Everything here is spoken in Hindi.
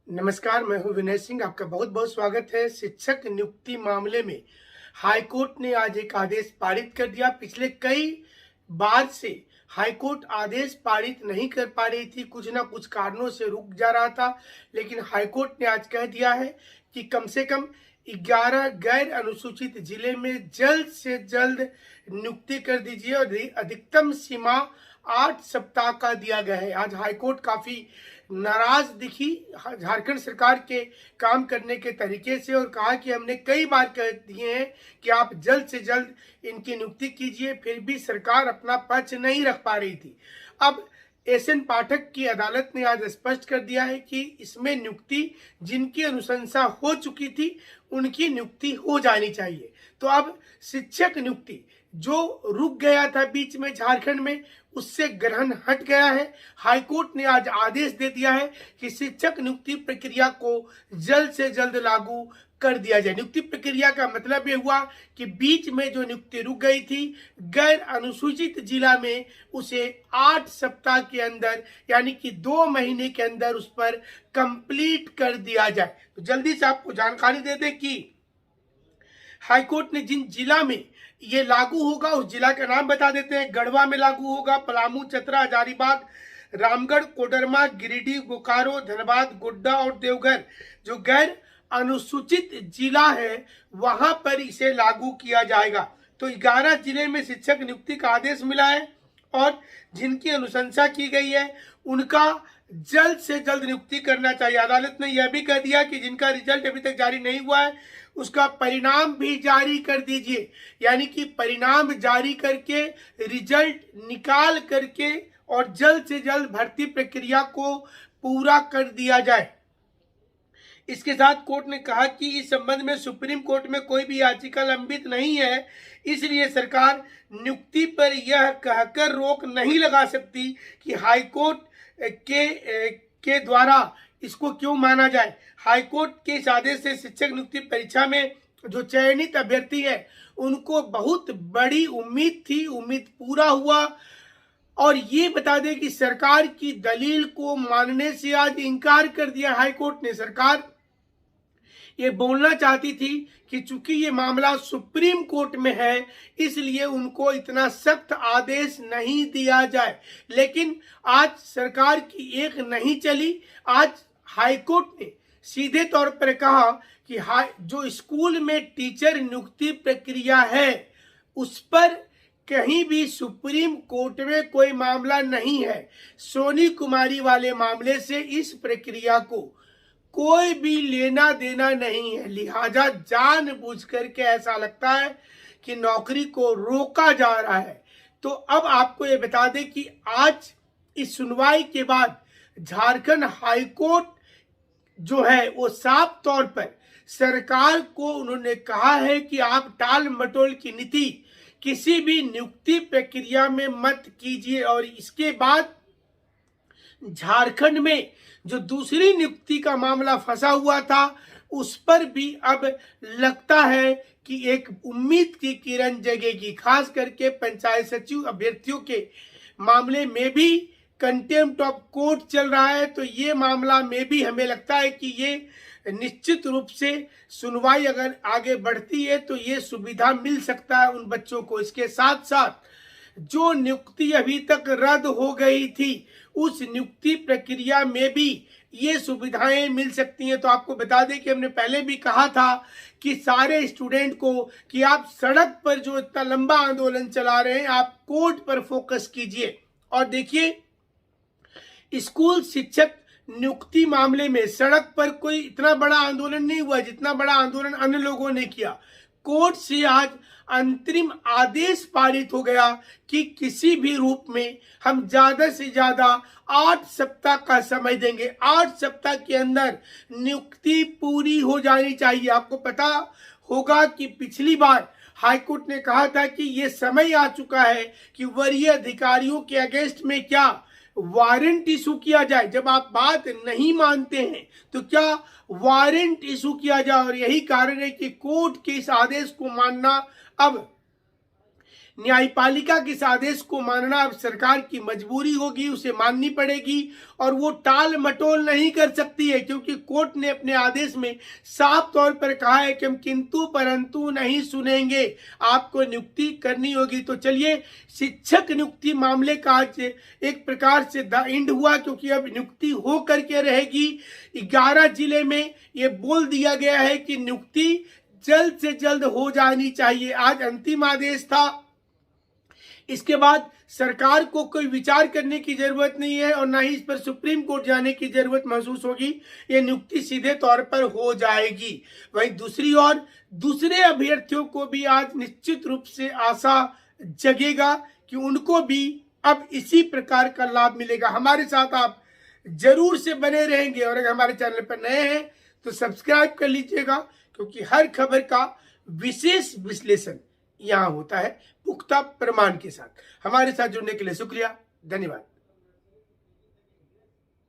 नमस्कार, मैं हूं विनय सिंह। आपका बहुत बहुत स्वागत है। शिक्षक नियुक्ति मामले में हाईकोर्ट ने आज एक आदेश पारित कर दिया। पिछले कई बार से हाईकोर्ट आदेश पारित नहीं कर पा रही थी, कुछ ना कुछ कारणों से रुक जा रहा था, लेकिन हाईकोर्ट ने आज कह दिया है कि कम से कम 11 गैर अनुसूचित जिले में जल्द से जल्द नियुक्ति कर दीजिए और अधिकतम सीमा 8 सप्ताह का दिया गया है। आज हाईकोर्ट काफी नाराज दिखी झारखंड सरकार के काम करने के तरीके से और कहा कि हमने कई बार कह दिए हैं कि आप जल्द से जल्द इनकी नियुक्ति कीजिए, फिर भी सरकार अपना पक्ष नहीं रख पा रही थी। अब एसएन पाठक की अदालत ने आज स्पष्ट कर दिया है कि इसमें नियुक्ति जिनकी अनुशंसा हो चुकी थी उनकी नियुक्ति हो जानी चाहिए। तो अब शिक्षक नियुक्ति जो रुक गया था बीच में झारखंड में, उससे ग्रहण हट गया है। हाईकोर्ट ने आज आदेश दे दिया है कि शिक्षक नियुक्ति प्रक्रिया को जल्द से जल्द लागू कर दिया जाए। नियुक्ति प्रक्रिया का मतलब ये हुआ कि बीच में जो नियुक्ति रुक गई थी गैर अनुसूचित जिला में, उसे 8 सप्ताह के अंदर यानी कि 2 महीने के अंदर उस पर कंप्लीट कर दिया जाए। तो जल्दी से आपको जानकारी दे दें कि हाईकोर्ट ने जिन जिला में ये लागू होगा उस जिला का नाम बता देते हैं। गढ़वा में लागू होगा, पलामू, चतरा, हजारीबाग, रामगढ़, कोडरमा, गिरिडीह, बोकारो, धनबाद, गोड्डा और देवघर जो गैर अनुसूचित जिला है वहां पर इसे लागू किया जाएगा। तो 11 जिले में शिक्षक नियुक्ति का आदेश मिला है और जिनकी अनुशंसा की गई है उनका जल्द से जल्द नियुक्ति करना चाहिए। अदालत ने यह भी कह दिया कि जिनका रिजल्ट अभी तक जारी नहीं हुआ है उसका परिणाम भी जारी कर दीजिए, यानी कि परिणाम जारी करके रिजल्ट निकाल करके और जल्द से जल्द भर्ती प्रक्रिया को पूरा कर दिया जाए। इसके साथ कोर्ट ने कहा कि इस संबंध में सुप्रीम कोर्ट में कोई भी याचिका लंबित नहीं है, इसलिए सरकार नियुक्ति पर यह कहकर रोक नहीं लगा सकती कि हाईकोर्ट के द्वारा इसको क्यों माना जाए। हाईकोर्ट के इस आदेश से शिक्षक नियुक्ति परीक्षा में जो चयनित अभ्यर्थी है उनको बहुत बड़ी उम्मीद थी, उम्मीद पूरा हुआ। और ये बता दें कि सरकार की दलील को मानने से आज इनकार कर दिया हाईकोर्ट ने। सरकार ये बोलना चाहती थी कि चूंकि ये मामला सुप्रीम कोर्ट में है इसलिए उनको इतना सख्त आदेश नहीं दिया जाए, लेकिन आज सरकार की एक नहीं चली। आज हाईकोर्ट ने सीधे तौर पर कहा कि जो स्कूल में टीचर नियुक्ति प्रक्रिया है उस पर कहीं भी सुप्रीम कोर्ट में कोई मामला नहीं है। सोनी कुमारी वाले मामले से इस प्रक्रिया को कोई भी लेना देना नहीं है, लिहाजा जानबूझ करके ऐसा लगता है कि नौकरी को रोका जा रहा है। तो अब आपको ये बता दें कि आज इस सुनवाई के बाद झारखंड हाईकोर्ट जो है वो साफ तौर पर सरकार को उन्होंने कहा है कि आप टाल मटोल की नीति किसी भी नियुक्ति प्रक्रिया में मत कीजिए। और इसके बाद झारखंड में जो दूसरी नियुक्ति का मामला फंसा हुआ था उस पर भी अब लगता है कि एक उम्मीद की किरण जगेगी। खास करके पंचायत सचिव अभ्यर्थियों के मामले में भी कंटेम्प्ट ऑफ कोर्ट चल रहा है, तो ये मामला में भी हमें लगता है कि ये निश्चित रूप से सुनवाई अगर आगे बढ़ती है तो ये सुविधा मिल सकता है उन बच्चों को। इसके साथ साथ जो नियुक्ति अभी तक रद्द हो गई थी उस नियुक्ति प्रक्रिया में भी ये सुविधाएं मिल सकती हैं। तो आपको बता दें कि हमने पहले भी कहा था कि सारे स्टूडेंट को कि आप सड़क पर जो इतना लंबा आंदोलन चला रहे हैं आप कोर्ट पर फोकस कीजिए। और देखिए, स्कूल शिक्षक नियुक्ति मामले में सड़क पर कोई इतना बड़ा आंदोलन नहीं हुआ जितना बड़ा आंदोलन अन्य लोगों ने किया। कोर्ट से आज अंतरिम आदेश पारित हो गया कि किसी भी रूप में हम ज्यादा से ज्यादा 8 सप्ताह का समय देंगे। 8 सप्ताह के अंदर नियुक्ति पूरी हो जानी चाहिए। आपको पता होगा कि पिछली बार हाईकोर्ट ने कहा था कि ये समय आ चुका है कि वरीय अधिकारियों के अगेंस्ट में क्या वारंट इशू किया जाए। जब आप बात नहीं मानते हैं तो क्या वारंट इशू किया जाए, और यही कारण है कि कोर्ट के इस आदेश को मानना अब न्यायपालिका के इस आदेश को मानना अब सरकार की मजबूरी होगी, उसे माननी पड़ेगी और वो टाल मटोल नहीं कर सकती है, क्योंकि कोर्ट ने अपने आदेश में साफ तौर पर कहा है कि हम किंतु परंतु नहीं सुनेंगे, आपको नियुक्ति करनी होगी। तो चलिए, शिक्षक नियुक्ति मामले का आज एक प्रकार से द एंड हुआ, क्योंकि अब नियुक्ति हो करके रहेगी। 11 जिले में ये बोल दिया गया है कि नियुक्ति जल्द से जल्द हो जानी चाहिए। आज अंतिम आदेश था, इसके बाद सरकार को कोई विचार करने की जरूरत नहीं है और ना ही इस पर सुप्रीम कोर्ट जाने की जरूरत महसूस होगी। ये नियुक्ति सीधे तौर पर हो जाएगी। वहीं दूसरी ओर दूसरे अभ्यर्थियों को भी आज निश्चित रूप से आशा जगेगा कि उनको भी अब इसी प्रकार का लाभ मिलेगा। हमारे साथ आप जरूर से बने रहेंगे और अगर हमारे चैनल पर नए हैं तो सब्सक्राइब कर लीजिएगा, क्योंकि हर खबर का विशेष विश्लेषण यहाँ होता है पुख्ता प्रमाण के साथ। हमारे साथ जुड़ने के लिए शुक्रिया, धन्यवाद।